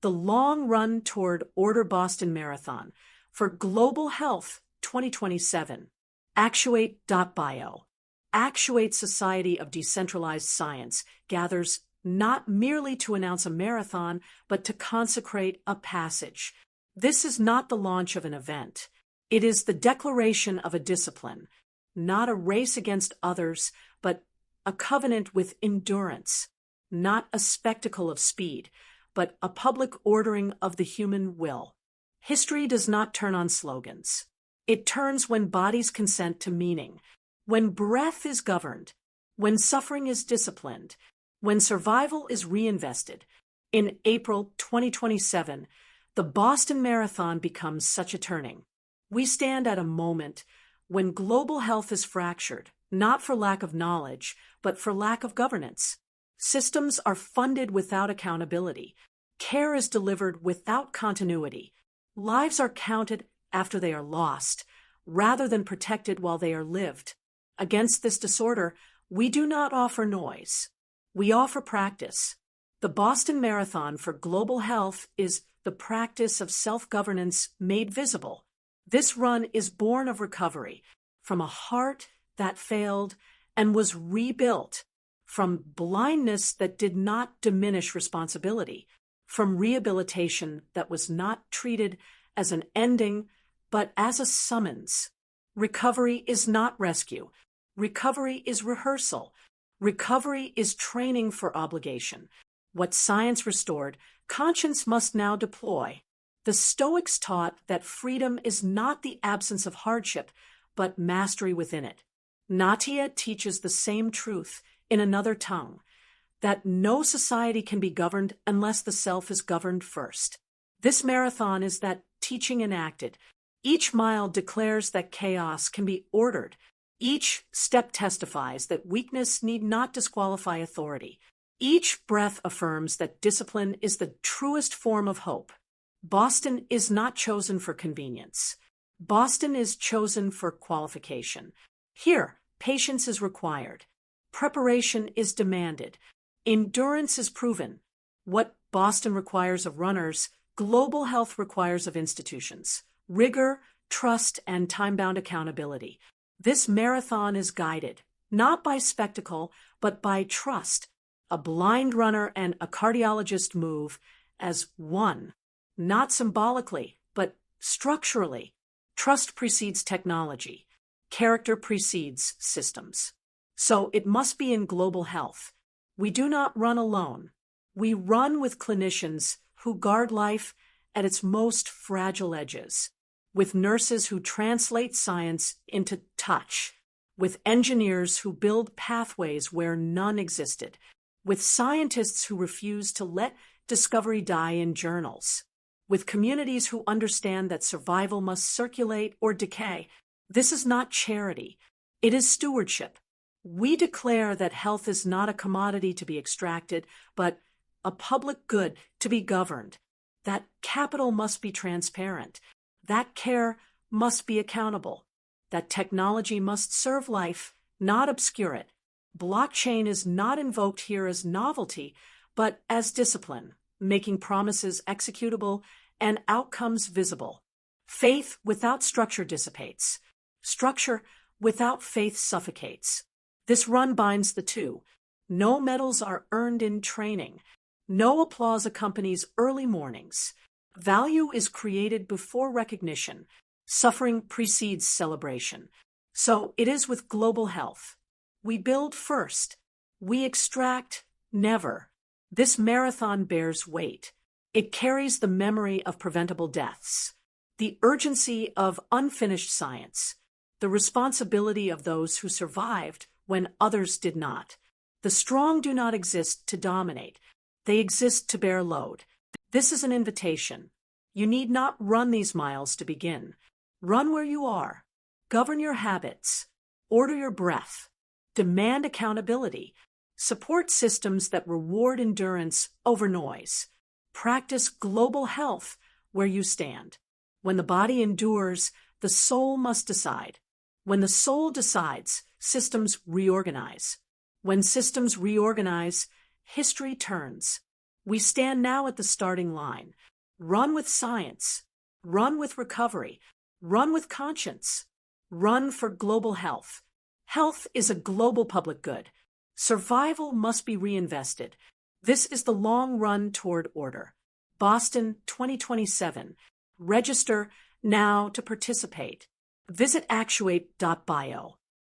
the long run toward Order Boston Marathon for Global Health 2027. Actuate.bio. Actuate Society of Decentralized Science gathers not merely to announce a marathon, but to consecrate a passage. This is not the launch of an event. It is the declaration of a discipline, not a race against others, but a covenant with endurance, not a spectacle of speed, but a public ordering of the human will. History does not turn on slogans. It turns when bodies consent to meaning, when breath is governed, when suffering is disciplined, when survival is reinvested. In April 2027, the Boston Marathon becomes such a turning. We stand at a moment when global health is fractured, not for lack of knowledge, but for lack of governance. Systems are funded without accountability. Care is delivered without continuity. Lives are counted after they are lost, rather than protected while they are lived. Against this disorder, we do not offer noise. We offer practice. The Boston Marathon for Global Health is the practice of self-governance made visible. This run is born of recovery, from a heart that failed and was rebuilt, from blindness that did not diminish responsibility, from rehabilitation that was not treated as an ending, but as a summons. Recovery is not rescue. Recovery is rehearsal. Recovery is training for obligation. What science restored, conscience must now deploy. The Stoics taught that freedom is not the absence of hardship, but mastery within it. Ngatia teaches the same truth in another tongue, that no society can be governed unless the self is governed first. This marathon is that teaching enacted. Each mile declares that chaos can be ordered. Each step testifies that weakness need not disqualify authority. Each breath affirms that discipline is the truest form of hope. Boston is not chosen for convenience. Boston is chosen for qualification. Here, patience is required. Preparation is demanded. Endurance is proven. What Boston requires of runners, global health requires of institutions. Rigor, trust, and time-bound accountability. This marathon is guided, not by spectacle, but by trust. A blind runner and a cardiologist move as one, not symbolically, but structurally. Trust precedes technology. Character precedes systems. So it must be in global health. We do not run alone. We run with clinicians who guard life at its most fragile edges, with nurses who translate science into touch, with engineers who build pathways where none existed, with scientists who refuse to let discovery die in journals, with communities who understand that survival must circulate or decay. This is not charity. It is stewardship. We declare that health is not a commodity to be extracted, but a public good to be governed, that capital must be transparent, that care must be accountable, that technology must serve life, not obscure it. Blockchain is not invoked here as novelty, but as discipline, making promises executable and outcomes visible. Faith without structure dissipates. Structure without faith suffocates. This run binds the two. No medals are earned in training. No applause accompanies early mornings. Value is created before recognition. Suffering precedes celebration. So it is with global health. We build first. We extract never. This marathon bears weight. It carries the memory of preventable deaths, the urgency of unfinished science, the responsibility of those who survived when others did not. The strong do not exist to dominate. They exist to bear load. This is an invitation. You need not run these miles to begin. Run where you are. Govern your habits. Order your breath. Demand accountability. Support systems that reward endurance over noise. Practice global health where you stand. When the body endures, the soul must decide. When the soul decides, systems reorganize. When systems reorganize, history turns. We stand now at the starting line. Run with science. Run with recovery. Run with conscience. Run for global health. Health is a global public good. Survival must be reinvested. This is the long run toward order. Boston 2027. Register now to participate. Visit actuate.bio.